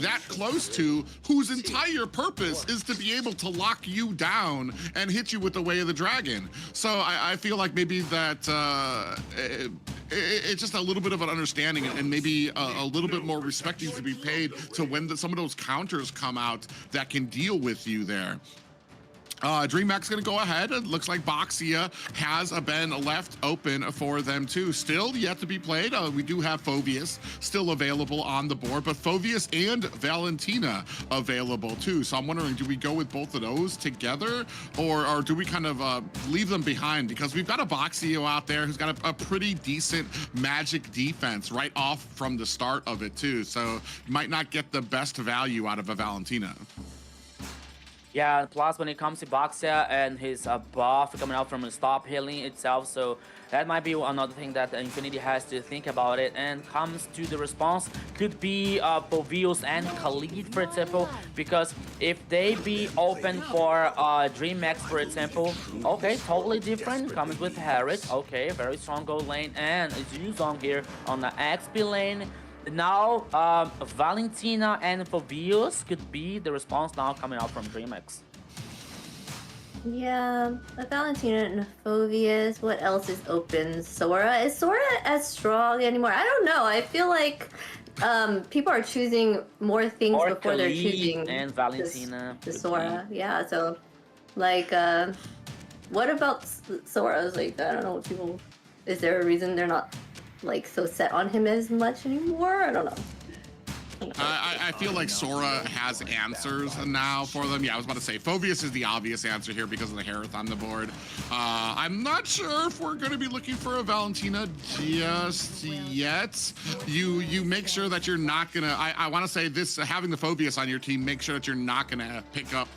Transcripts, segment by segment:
that close to, whose entire purpose is to be able to lock you down and hit you with the Way of the Dragon. So I feel like maybe that it's just a little bit of an understanding and maybe a little bit more respect needs to be paid to when some of those counters come out that can deal with you there. Dreammax gonna go ahead. It looks like Boxia has been left open for them too. Still yet to be played. We do have Phoveus still available on the board, but Phoveus and Valentina available too. So I'm wondering, do we go with both of those together, or do we kind of leave them behind? Because we've got a Boxio out there who's got a pretty decent magic defense right off from the start of it too. So you might not get the best value out of a Valentina. Yeah, plus when it comes to Boxia and his buff coming out from the stop healing itself, so that might be another thing that Infinity has to think about it. And comes to the response, could be Phoveus and Khalid, for example, because if they be open for Dreammax, for example, okay, totally different, comes with Harris, okay, very strong gold lane, and it's Yuzong here on the XP lane. Now, Valentina and Phoveus could be the response now coming out from Dreammax. Yeah, Valentina and Phoveus. What else is open? Sora. Is Sora as strong anymore? I don't know. I feel like people are choosing more things or before Khalid they're choosing and Valentina. the Sora. Yeah, so like what about Sora's? Like, I don't know what people. Is there a reason they're not like so set on him as much anymore? I don't know. I feel like Sora has answers now for them. Yeah, I was about to say Phoveus is the obvious answer here because of the Harith on the board. I'm not sure if we're going to be looking for a Valentina just yet. You make sure that you're not going to, I want to say this, having the Phoveus on your team, make sure that you're not going to pick up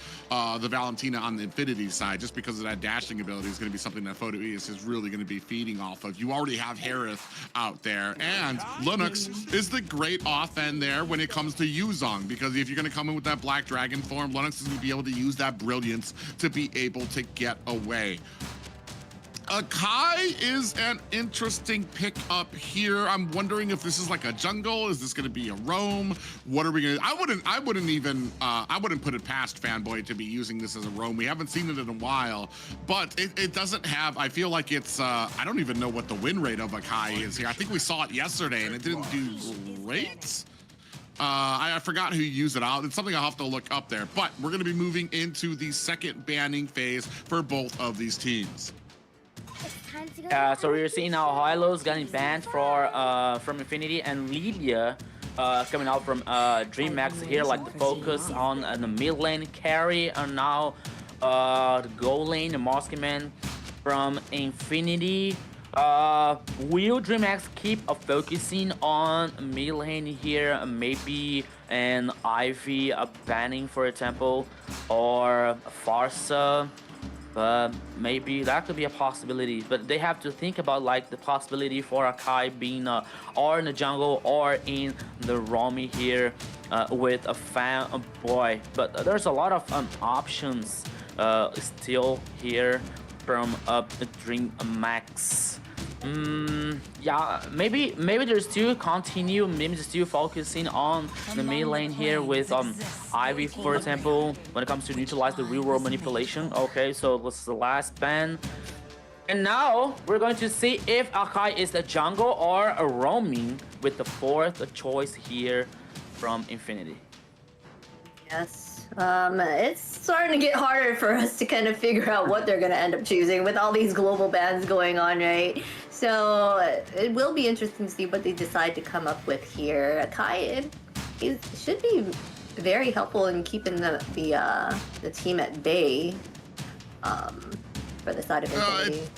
the Valentina on the Infinity side, just because of that dashing ability is going to be something that Phoveus is really going to be feeding off of. You already have Harith out there, and Lunox is the great off-end there when it comes to Yuzong, because if you're going to come in with that Black Dragon form, Lunox is going to be able to use that brilliance to be able to get away. Kai is an interesting pick up here. I'm wondering if this is like a jungle. Is this going to be a roam? What are we going to? I wouldn't put it past Fanboy to be using this as a roam. We haven't seen it in a while, but it doesn't have. I feel like it's. I don't even know what the win rate of a Kai is here. I think we saw it yesterday and it didn't do great. I forgot who used it out. It's something I'll have to look up there. But we're going to be moving into the second banning phase for both of these teams. So we're seeing now Hylos getting banned for from Infinity, and Lilia coming out from Dreammax here, like the focus on the mid lane carry, and now the gold lane, the Moskman from Infinity. Will Dreammax keep focusing on mid lane here? Maybe an Ivy banning, for example, or Farsa. But maybe that could be a possibility. But they have to think about like the possibility for a Kai being or in the jungle or in the roaming here with a Fanboy. But there's a lot of options still here from Dreammax. Yeah, maybe there's still continue, maybe still focusing on the mid lane here with Ivy, for example, when it comes to neutralize the real world manipulation. Okay, so what's the last ban? And now we're going to see if Akai is a jungle or a roaming with the fourth choice here from Infinity. Yes. It's starting to get harder for us to kind of figure out what they're going to end up choosing with all these global bans going on, right? So it will be interesting to see what they decide to come up with here. Kai, it should be very helpful in keeping the team at bay for the side of Infinity.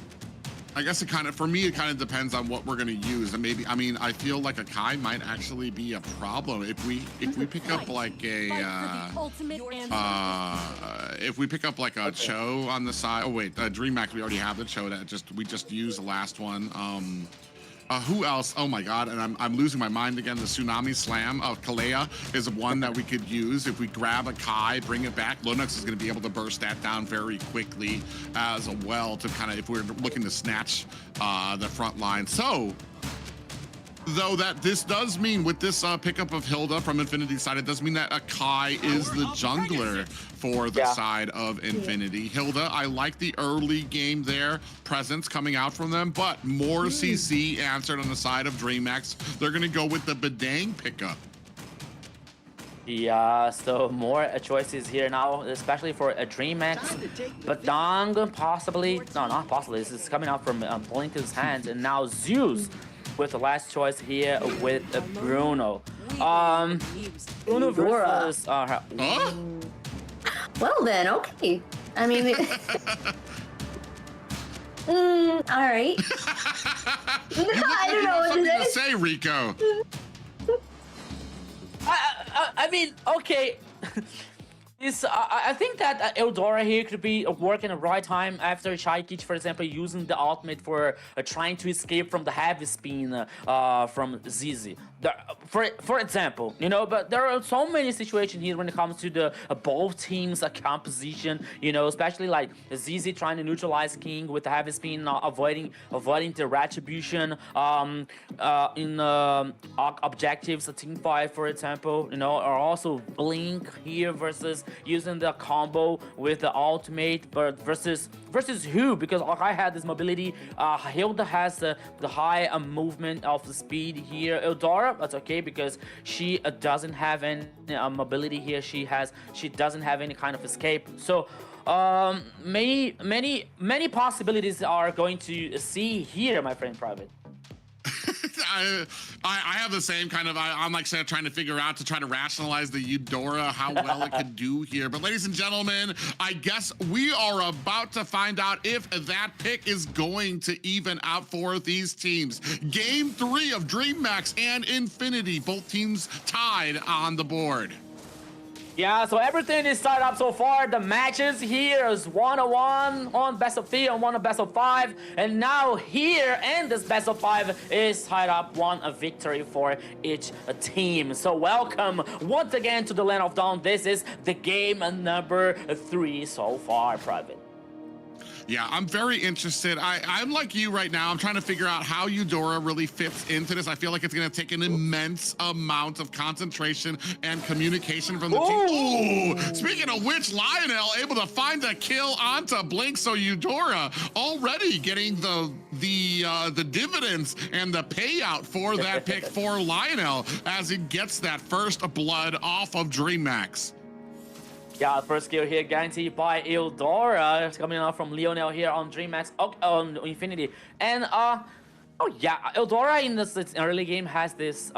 I guess it kind of, for me, it kind of depends on what we're going to use. And maybe, I mean, I feel like a Kai might actually be a problem if we pick up like a if we pick up like a Cho on the side. Oh wait, Dreammax, we already have the Cho that we just used the last one. Who else? Oh my god, and I'm losing my mind again. The Tsunami Slam of Kalea is one that we could use. If we grab a Kai, bring it back, Lunox is going to be able to burst that down very quickly as well to kind of, if we're looking to snatch the front line. So though, that this does mean with this pickup of Hilda from Infinity side, it does mean that Akai is the jungler for the side of Infinity. Hilda, I like the early game there, presence coming out from them, but more CC answered on the side of Dreammax. They're gonna go with the Bedang pickup. Yeah, so more choices here now, especially for a Dreammax. Bedang possibly, no, not possibly. This is coming out from Blinker's hands, and now Zeus with the last choice here with Bruno. Bruno versus. Well then, okay. I mean, all right. I don't know what to say, Rico. I mean, okay. I think that Eudora here could be working at the right time after Shaikichi, for example, using the ultimate for trying to escape from the heavy spin from ZZ. For example, you know, but there are so many situations here when it comes to the both teams' composition, you know, especially like ZZ trying to neutralize King with the heavy spin, avoiding the retribution in objectives, team fight, for example, you know, or also Blink here versus using the combo with the ultimate, but versus who? Because I had this mobility. Hilda has the high movement of the speed here. Eudora, that's okay because she doesn't have any mobility here. She doesn't have any kind of escape. So many possibilities are going to see here, my friend Private. I have the same kind of, I'm like trying to figure out to try to rationalize the Eudora, how well it could do here. But ladies and gentlemen, I guess we are about to find out if that pick is going to even out for these teams. Game 3 of Dreammax and Infinity, both teams tied on the board. Yeah, so everything is started up so far. The matches here is 1-1 on best of 3 and 1 on best of 5. And now here and this best of 5 is tied up, one a victory for each team. So welcome once again to the Land of Dawn. This is the game number 3 so far, Private. Yeah, I'm very interested. I'm like you right now. I'm trying to figure out how Eudora really fits into this. I feel like it's going to take an immense amount of concentration and communication from the team. Ooh, speaking of which, Lionel able to find the kill onto Blink. So Eudora already getting the dividends and the payout for that pick for Lionel as he gets that first blood off of Dreammax. Yeah, first kill here guaranteed by Eudora. It's coming out from Lionel here on Dreammax, on Infinity. And oh yeah, Eudora in this early game has this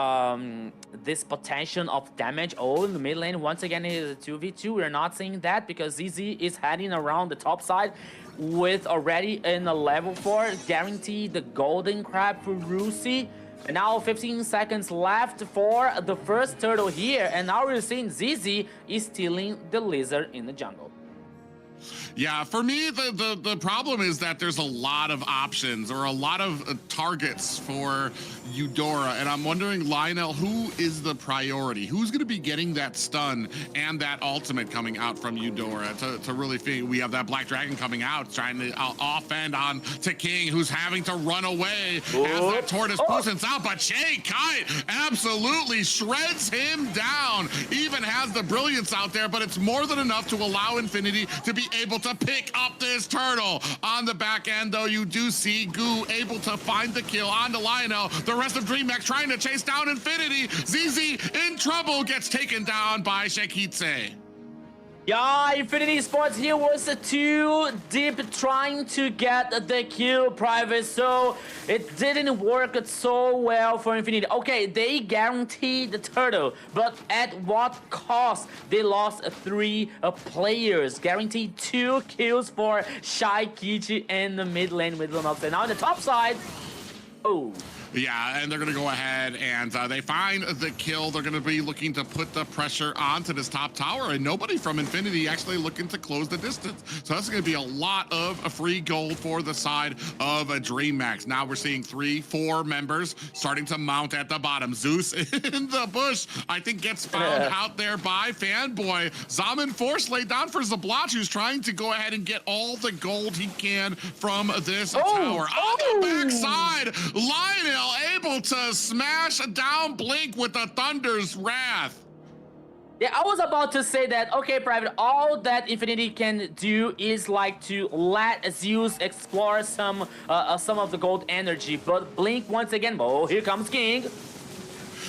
this potential of damage. In the mid lane once again it is a 2v2. We're not seeing that because ZZ is heading around the top side with already in a level 4 guaranteed the golden crab for Rusi. And now 15 seconds left for the first turtle here, and now we're seeing ZZ is stealing the lizard in the jungle. Yeah, for me, the problem is that there's a lot of options or a lot of targets for Eudora, and I'm wondering, Lionel, who is the priority? Who's going to be getting that stun and that ultimate coming out from Eudora to really think? We have that Black Dragon coming out, trying to offend on to King, who's having to run away as that tortoise pushes out, but Shay Kite absolutely shreds him down, even has the brilliance out there, but it's more than enough to allow Infinity to be able to pick up this turtle. On the back end, though, you do see Goo able to find the kill onto Lionel. The rest of Dreammax trying to chase down Infinity. ZZ in trouble, gets taken down by Shekitse. Yeah, Infinity Sports here was too deep trying to get the kill, Private, so it didn't work so well for Infinity. Okay, they guaranteed the turtle, but at what cost? They lost 3 players, guaranteed 2 kills for Shaikichi in the mid lane with Lunox. And now on the top side, yeah, and they're going to go ahead and they find the kill. They're going to be looking to put the pressure onto this top tower, and nobody from Infinity actually looking to close the distance. So that's going to be a lot of free gold for the side of Dreammax. Now we're seeing 3-4 members starting to mount at the bottom. Zeus in the bush, I think, gets found out there by Fanboy. Zaman Force laid down for Zablach, who's trying to go ahead and get all the gold he can from this tower. On the backside, Lionel Lionel able to smash down Blink with the Thunder's Wrath. Yeah, I was about to say that, okay, Private, all that Infinity can do is like to let Zeus explore some of the gold energy, but Blink once again, oh, here comes King.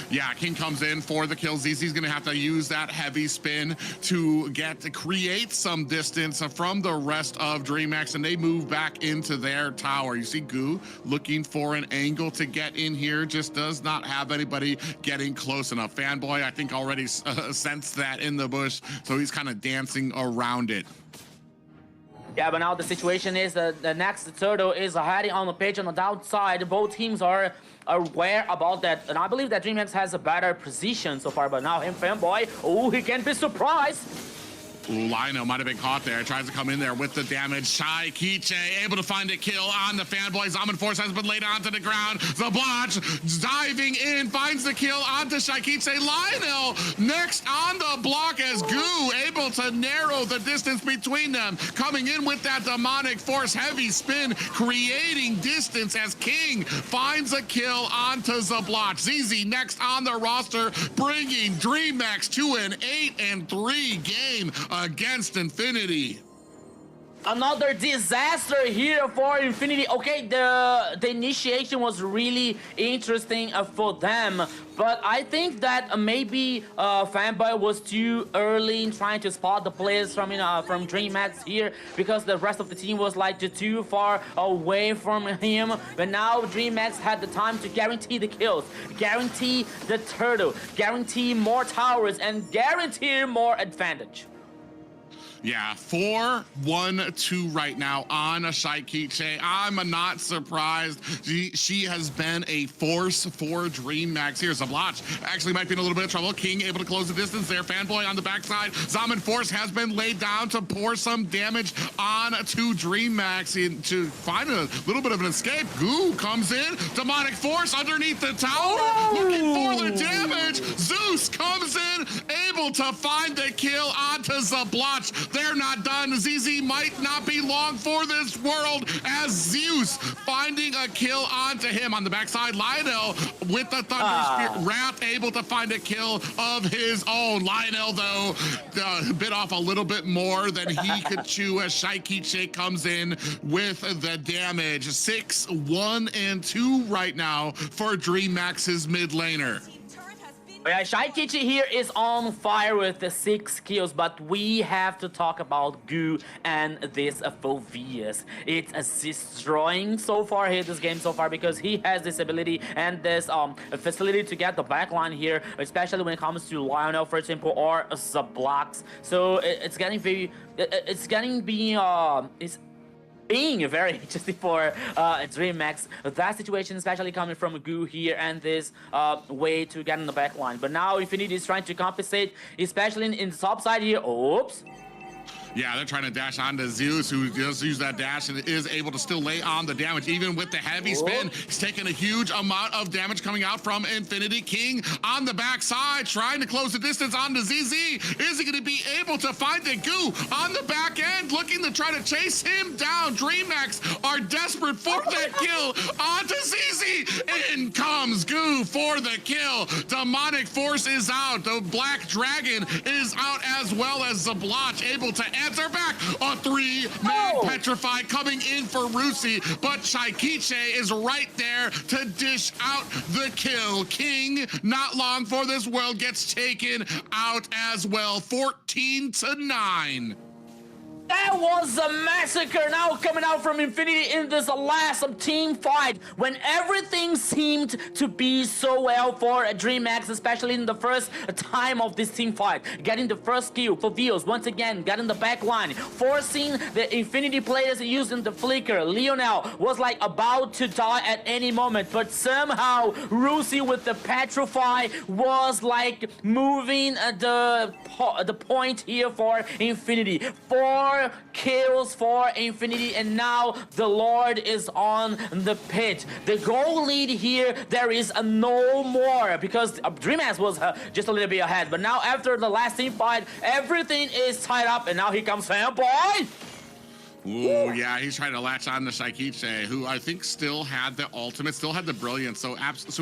Yeah, King comes in for the kill. ZZ's gonna have to use that heavy spin to create some distance from the rest of Dreammax, and they move back into their tower. You see Goo looking for an angle to get in here, just does not have anybody getting close enough. Fanboy, I think, already sensed that in the bush, so he's kind of dancing around it. Yeah, but now the situation is that the next turtle is hiding on the pitch on the downside. Both teams are aware about that, and I believe that Dreammax has a better position so far, but now him, Fanboy, oh, he can't be surprised. Ooh, Lino might have been caught there. Tries to come in there with the damage. Shy Kiche able to find a kill on the Fanboy. Zaman Force has been laid onto the ground. Zablotch diving in, finds the kill onto Shy Kiche. Lionel next on the block as Goo able to narrow the distance between them. Coming in with that demonic force heavy spin, creating distance as King finds a kill onto Zablotch. ZZ next on the roster, bringing Dreammax to an 8-3 game against Infinity. Another disaster here for Infinity. Okay, the initiation was really interesting for them, but I think that maybe Fanboy was too early in trying to spot the players from Dreammax here, because the rest of the team was like too far away from him. But now Dreammax had the time to guarantee the kills, guarantee the turtle, guarantee more towers, and guarantee more advantage. Yeah, 4-1-2 right now on Shy Kiche. I'm not surprised. She has been a force for Dreammax here. Zablotch actually might be in a little bit of trouble. King able to close the distance there. Fanboy on the backside. Zaman Force has been laid down to pour some damage on to Dreammax to find a little bit of an escape. Goo comes in. Demonic Force underneath the tower. Looking for the damage. Zeus comes in, able to find the kill onto Zablotch. They're not done. ZZ might not be long for this world as Zeus finding a kill onto him on the backside. Lionel with the Thunder Wrath able to find a kill of his own. Lionel, though, bit off a little bit more than he could chew as Shy Kiche comes in with the damage. 6-1-2 right now for Dreammax's mid laner. Yeah, Shy Kiche here is on fire with the 6 kills, but we have to talk about Goo and this Phoveus. It's destroying so far here this game so far, because he has this ability and this facility to get the backline here, especially when it comes to Lionel, for example, or Zablotch. So it's getting being very interesting for Dreammax. That situation, especially coming from Goo here and this way to get in the back line. But now Infinity is trying to compensate, especially in the top side here. Oops. Yeah, they're trying to dash onto Zeus, who does use that dash and is able to still lay on the damage. Even with the heavy spin, he's taking a huge amount of damage coming out from Infinity. King on the backside, trying to close the distance onto ZZ. Is he going to be able to find the Goo on the back end, looking to try to chase him down? Dreammax are desperate for that kill onto ZZ. In comes Goo for the kill. Demonic Force is out. The Black Dragon is out, as well as Zablotch able to answer back. A 3-man Petrify coming in for Rusi, but Shy Kiche is right there to dish out the kill. King, not long for this world, gets taken out as well. 14-9. That was a massacre now coming out from Infinity in this last team fight, when everything seemed to be so well for Dreammax, especially in the first time of this team fight. Getting the first kill for Vios once again, getting the back line, forcing the Infinity players using the flicker. Lionel was like about to die at any moment, but somehow Rusi with the Petrify was like moving the point here for Infinity. 4 kills for Infinity, and now the Lord is on the pitch. The goal lead here, there is no more, because Dreammax was just a little bit ahead, but now after the last team fight, everything is tied up, and now here comes Fanboy. Ooh, yeah, he's trying to latch on to Shaikiche, who I think still had the ultimate, still had the brilliance, so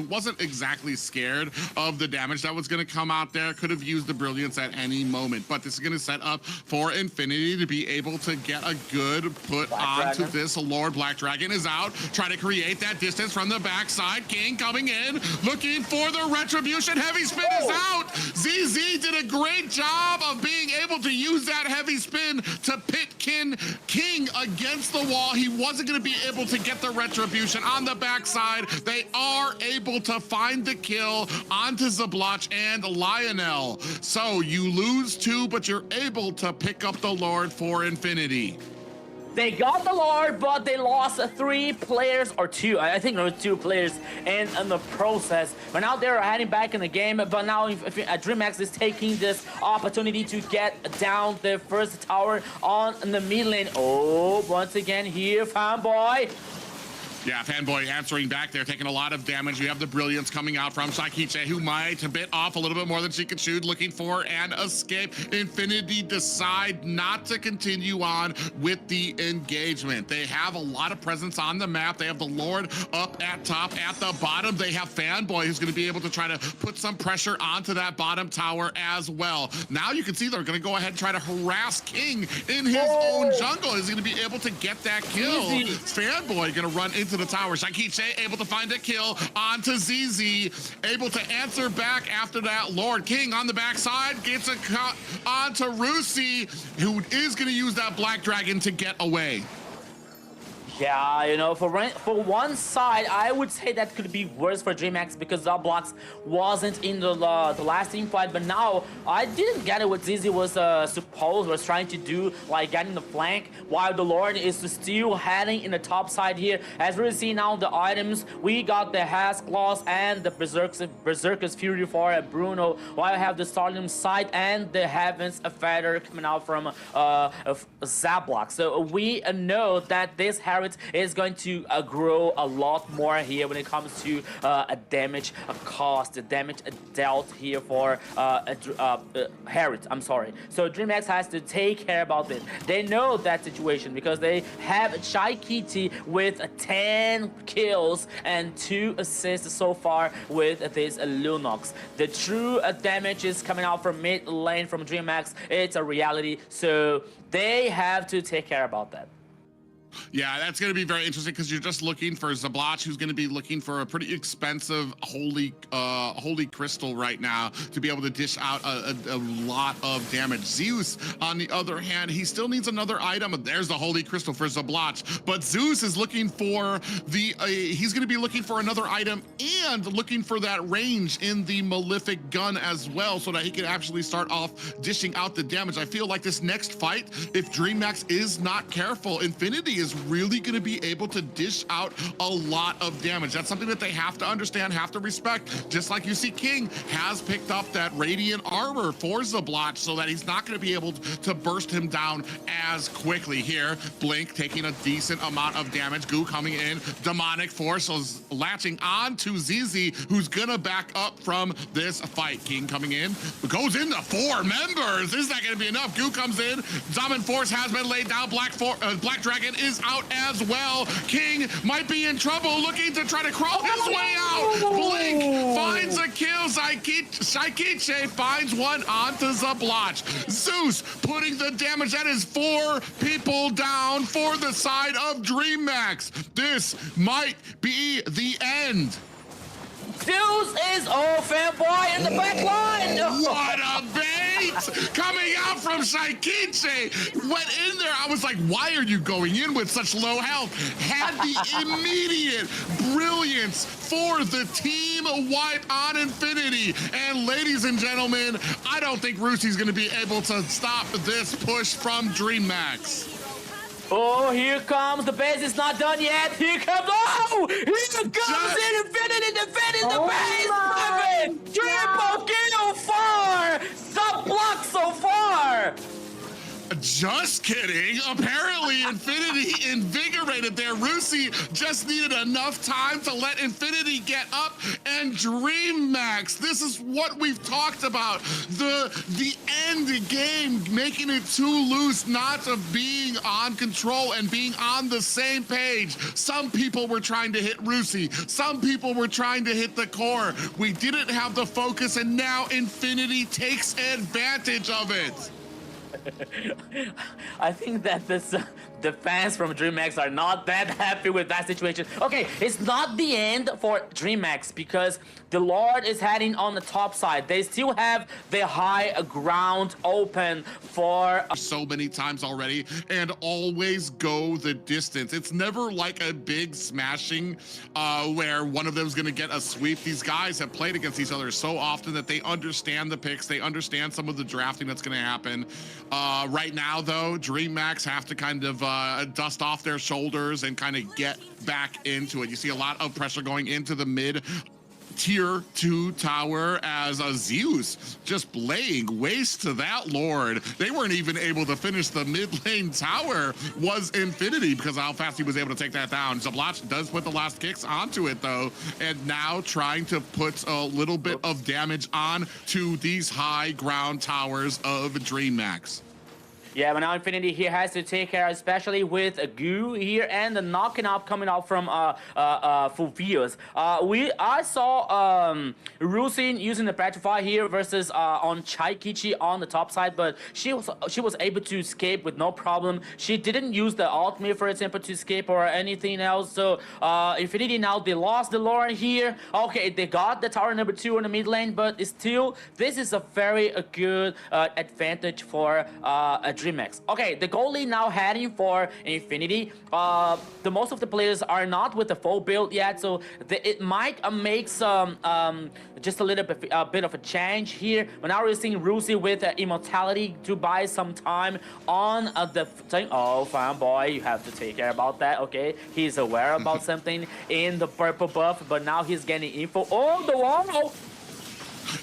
wasn't exactly scared of the damage that was going to come out there. Could have used the brilliance at any moment, but this is going to set up for Infinity to be able to get a good put onto this. Lord Black Dragon is out, trying to create that distance from the backside. King coming in, looking for the retribution. Heavy spin is out. ZZ did a great job of being able to use that heavy spin to pit King against the wall. He wasn't going to be able to get the retribution on the backside. They are able to find the kill onto Zabloch and Lionel. So you lose 2, but you're able to pick up the Lord for Infinity. They got the Lord, but they lost 3 players, or 2. I think there were 2 players in the process. But now they're heading back in the game. But now Dreammax is taking this opportunity to get down their first tower on the mid lane. Oh, once again here, Fanboy. Yeah, Fanboy answering back there, taking a lot of damage. You have the brilliance coming out from Shaikiche, who might bit off a little bit more than she could chew, looking for an escape. Infinity decide not to continue on with the engagement. They have a lot of presence on the map. They have the Lord up at top. At the bottom, they have Fanboy, who's going to be able to try to put some pressure onto that bottom tower as well. Now you can see they're going to go ahead and try to harass King in his own jungle. He's going to be able to get that kill. Fanboy going to run into the tower. Shaikiche able to find a kill onto ZZ, able to answer back after that. Lord King on the backside gets a cut onto Rusi, who is going to use that Black Dragon to get away. Yeah, you know, for one side, I would say that could be worse for Dreammax because Zablox wasn't in the last team fight, but now I didn't get it what ZZ was trying to do, like getting the flank, while the Lord is still heading in the top side here. As we see now the items, we got the Has Claws and the Berserker's Fury for Bruno, while I have the Stardom Sight and the Heaven's Feather coming out from Zablox. So we know that this Harry is going to grow a lot more here when it comes to a damage cost, the damage dealt here for Harriet. I'm sorry. So Dreammax has to take care about this. They know that situation because they have Shaikiche with 10 kills and 2 assists so far with this Lunox. The true damage is coming out from mid lane from Dreammax. It's a reality, so they have to take care about that. Yeah, that's going to be very interesting because you're just looking for Zabloch, who's going to be looking for a pretty expensive holy crystal right now to be able to dish out a lot of damage. Zeus, on the other hand, he still needs another item. There's the holy crystal for Zabloch, but Zeus is looking for he's going to be looking for another item and looking for that range in the Malefic gun as well, so that he can actually start off dishing out the damage. I feel like this next fight, if Dreammax is not careful, Infinity is really going to be able to dish out a lot of damage. That's something that they have to understand, have to respect. Just like you see King has picked up that radiant armor for Zabloch so that he's not going to be able to burst him down as quickly. Here, Blink taking a decent amount of damage. Goo coming in. Demonic Force is latching on to ZZ, who's going to back up from this fight. King coming in. Goes into 4 members. Is that going to be enough? Goo comes in. Dominant Force has been laid down. Black Dragon is out as well. King might be in trouble, looking to try to crawl his way out. Blink finds a kill. Shaikiche finds one onto Zabloch. Zeus putting the damage. That is 4 people down for the side of Dreammax. This might be the end. Zeus is Fanboy in the back line. What a bait! Coming out from Shaikiche. Went in there. I was like, why are you going in with such low health? Had the immediate brilliance for the team wipe on Infinity. And ladies and gentlemen, I don't think Rusi's going to be able to stop this push from Dreammax. Oh, here comes the base. It's not done yet. Here comes. Oh, here comes Infinity defending the base. Triple kill for Zabloch so far. Just kidding. Apparently, Infinity invigorated there. Rusi just needed enough time to let Infinity get up, and Dreammax. This is what we've talked about. The end game, making it too loose, not of being on control and being on the same page. Some people were trying to hit Rusi. Some people were trying to hit the core. We didn't have the focus, and now Infinity takes advantage of it. I think that the fans from Dreammax are not that happy with that situation. Okay, it's not the end for Dreammax because the Lord is heading on the top side. They still have the high ground open for so many times already, and always go the distance. It's never like a big smashing where one of them is going to get a sweep. These guys have played against each other so often that they understand the picks. They understand some of the drafting that's going to happen. Right now, though, Dreammax have to kind of dust off their shoulders and kind of get back into it. You see a lot of pressure going into the mid tier 2 tower as Zeus just laying waste to that Lord. They weren't even able to finish the mid lane tower. Was Infinity because of how fast he was able to take that down. Zablach does put the last kicks onto it though, and now trying to put a little bit of damage on to these high ground towers of Dreammax. Yeah, but now Infinity here has to take care, especially with Goo here and the knocking up coming out from Fulvius. I saw Rusin using the Petrify here versus on Chaikichi on the top side, but she was able to escape with no problem. She didn't use the ultimate, for example, to escape or anything else. So Infinity now, they lost the Lauren here. Okay, they got the tower number 2 in the mid lane, but still, this is a very good advantage for Dreammax. Okay, the goalie now heading for Infinity. The most of the players are not with the full build yet, so it might make some just a little bit of a change here. But now we're seeing Rusi with Immortality to buy some time on the thing. Oh, fanboy, you have to take care about that. Okay, he's aware about something in the purple buff, but now he's getting info. Oh, the wall.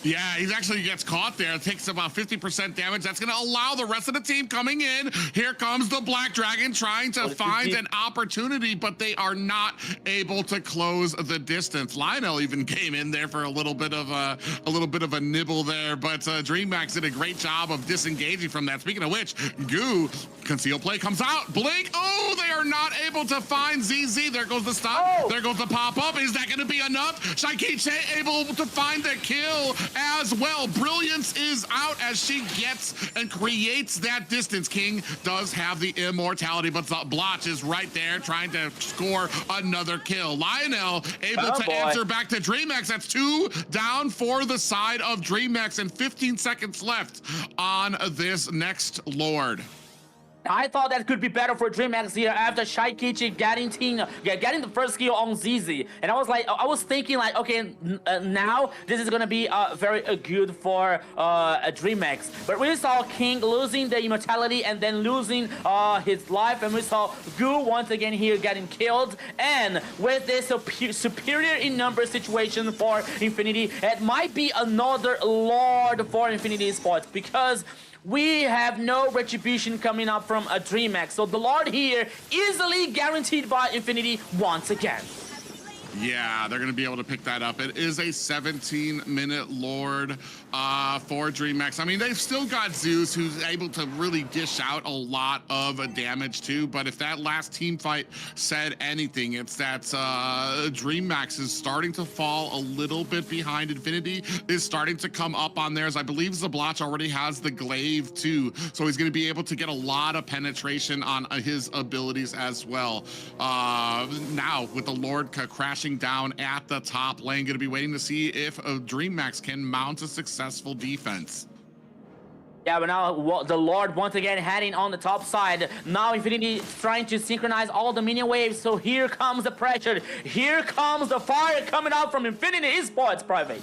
Yeah, he actually gets caught there. It takes about 50% damage. That's going to allow the rest of the team coming in. Here comes the Black Dragon trying to find an opportunity, but they are not able to close the distance. Lionel even came in there for a little bit of a nibble there, but Dreammax did a great job of disengaging from that. Speaking of which, Goo, conceal play comes out. Blink. Oh, they are not able to find ZZ. There goes the stop. Oh. There goes the pop-up. Is that going to be enough? Shaikichi able to find the kill as well. Brilliance is out as she gets and creates that distance. King does have the immortality, but Blotch is right there trying to score another kill. Lionel able to answer back to Dreammax. That's 2 down for the side of Dreammax and 15 seconds left on this next Lord. I thought that could be better for Dreammax here after Shaikichi getting the first kill on ZZ, and I was thinking like, okay, now this is gonna be very good for Dreammax. But we saw King losing the immortality and then losing his life, and we saw Goo once again here getting killed. And with this superior in number situation for Infinity, it might be another Lord for Infinity Esports because we have no retribution coming up from a Dreammax. So the Lord here easily guaranteed by Infinity once again. Yeah, they're going to be able to pick that up. It is a 17-minute Lord for Dreammax. I mean, they've still got Zeus, who's able to really dish out a lot of damage too. But if that last team fight said anything, it's that Dreammax is starting to fall a little bit behind. Infinity is starting to come up on theirs. I believe Zablach already has the glaive too, so he's going to be able to get a lot of penetration on his abilities as well. Now with the Lord crashing down at the top lane, going to be waiting to see if Dreammax can mount a successful defense. Yeah, but now the Lord once again heading on the top side. Now Infinity is trying to synchronize all the minion waves. So here comes the pressure. Here comes the fire coming out from Infinity Esports Private.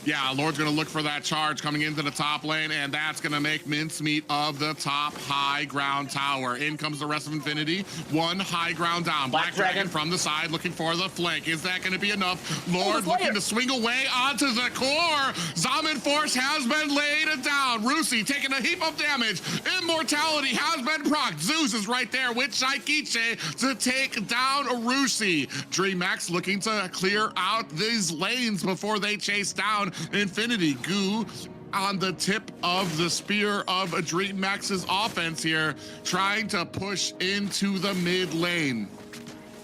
Yeah, Lord's gonna look for that charge coming into the top lane, and that's gonna make mincemeat of the top high ground tower. In comes the rest of Infinity. One high ground down. Black Dragon from the side looking for the flank. Is that gonna be enough? Lord looking to swing away onto the core. Zaman Force has been laid down. Rusi taking a heap of damage. Immortality has been procced. Zeus is right there with Shaikiche to take down Rusi. Dreammax looking to clear out these lanes before they chase down Infinity. Goo on the tip of the spear of Dreammax's offense here, trying to push into the mid lane.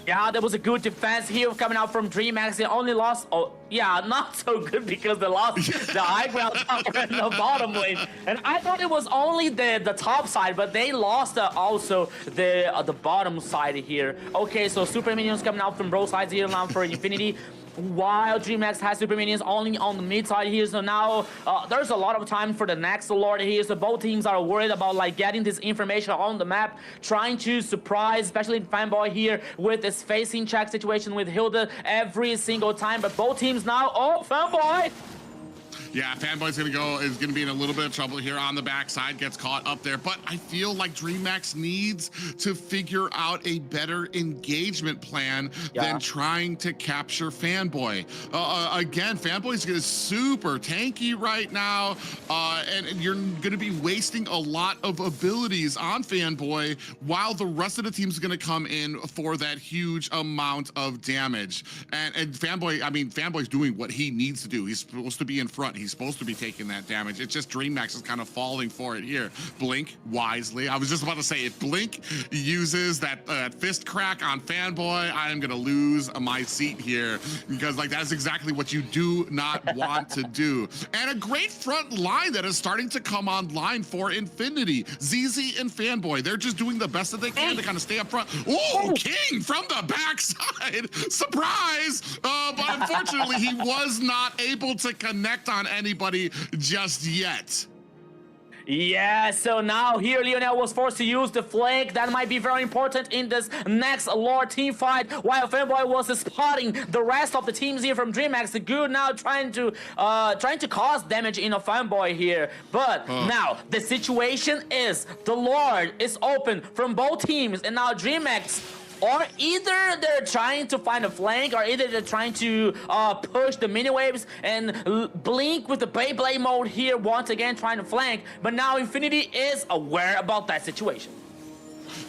Yeah, that was a good defense here coming out from Dreammax. They only lost, oh, yeah, not so good because they lost the high ground tower in the bottom lane. And I thought it was only the top side, but they lost also the bottom side here. Okay, so super minions coming out from both sides here now for Infinity. While Dreammax has super minions only on the mid side here, so now there's a lot of time for the next Lord here. So both teams are worried about like getting this information on the map, trying to surprise, especially Fanboy here with this facing check situation with Hilda every single time. But both teams now, oh, Fanboy! Yeah, Fanboy's is gonna be in a little bit of trouble here on the backside, gets caught up there. But I feel like Dreammax needs to figure out a better engagement plan than trying to capture Fanboy. Again, Fanboy's super tanky right now, and you're gonna be wasting a lot of abilities on Fanboy while the rest of the team's gonna come in for that huge amount of damage. And Fanboy, I mean, Fanboy's doing what he needs to do. He's supposed to be in front. He's supposed to be taking that damage. It's just Dreammax is kind of falling for it here. Blink wisely. I was just about to say, if Blink uses that fist crack on Fanboy, I am gonna lose my seat here, because like that's exactly what you do not want to do. And a great front line that is starting to come online for Infinity. ZZ and Fanboy, they're just doing the best that they can to kind of stay up front. Oh, King from the backside. Surprise! But unfortunately, he was not able to connect on anybody just yet. Yeah, so now here Lionel was forced to use the flank. That might be very important in this next Lord team fight, while Fanboy was spotting the rest of the teams here from Dreammax. The Good now trying to cause damage in a Fanboy here. But now the situation is the Lord is open from both teams, and now Dreammax, or either they're trying to find a flank, or either they're trying to push the mini waves, and Blink with the Beyblade mode here once again trying to flank. But now Infinity is aware about that situation.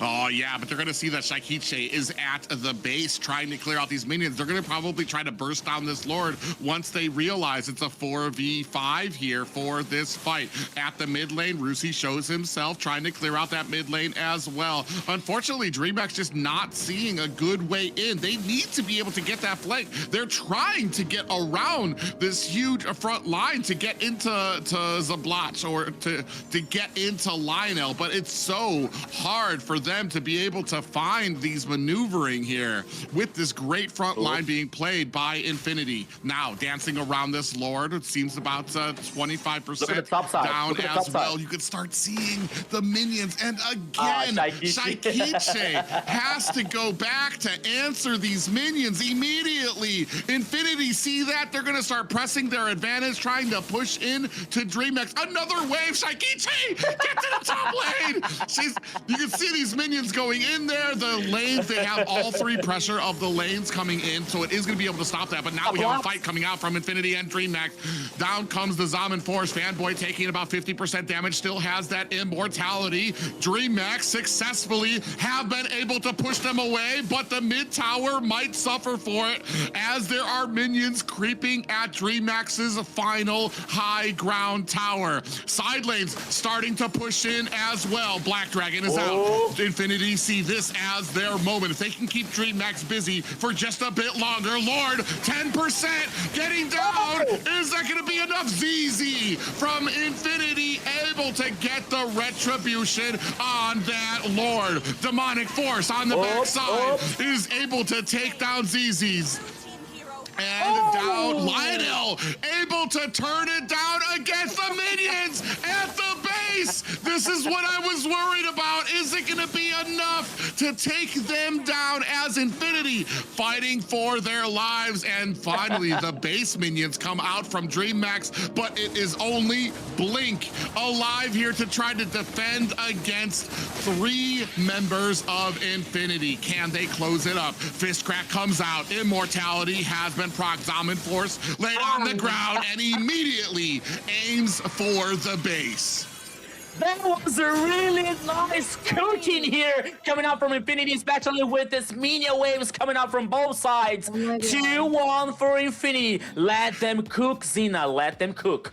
Oh, yeah, but they're going to see that Shaikiche is at the base trying to clear out these minions. They're going to probably try to burst down this Lord once they realize it's a 4v5 here for this fight. At the mid lane, Rusi shows himself trying to clear out that mid lane as well. Unfortunately, Dreammax just not seeing a good way in. They need to be able to get that flank. They're trying to get around this huge front line to get into Zablach, or to get into Lionel, but it's so hard for them to be able to find these maneuvering here with this great front line being played by Infinity. Now dancing around this Lord, it seems about 25% down as well. You can start seeing the minions, and again, Shaikiche has to go back to answer these minions immediately. Infinity see that, they're gonna start pressing their advantage, trying to push in to Dreammax. Another wave, Shaikiche, get to the top lane. You can see these minions going in there. The lanes, they have all three pressure of the lanes coming in, so it is going to be able to stop that. But now we have a fight coming out from Infinity and Dreammax. Down comes the Zaman Force. Fanboy taking about 50% damage, still has that immortality. Dreammax successfully have been able to push them away, but the mid tower might suffer for it as there are minions creeping at Dreammax's final high ground tower. Side lanes starting to push in as well. Black Dragon is out. Infinity see this as their moment. If they can keep Dreammax busy for just a bit longer. Lord, 10% getting down. Is that going to be enough? ZZ from Infinity able to get the retribution on that Lord. Demonic Force on the backside is able to take down ZZ's. And down, Lionel able to turn it down against the minions at the base. base! This is what I was worried about. Is it gonna be enough to take them down as Infinity fighting for their lives? And finally, the base minions come out from Dreammax, but it is only Blink alive here to try to defend against 3 members of Infinity. Can they close it up? Fistcrack comes out. Immortality has been procced. Dominant Force laid on the ground and immediately aims for the base. That was a really nice cooking here coming out from Infinity, especially with this minion waves coming out from both sides. 2-1 for Infinity. Let them cook, Xena. Let them cook.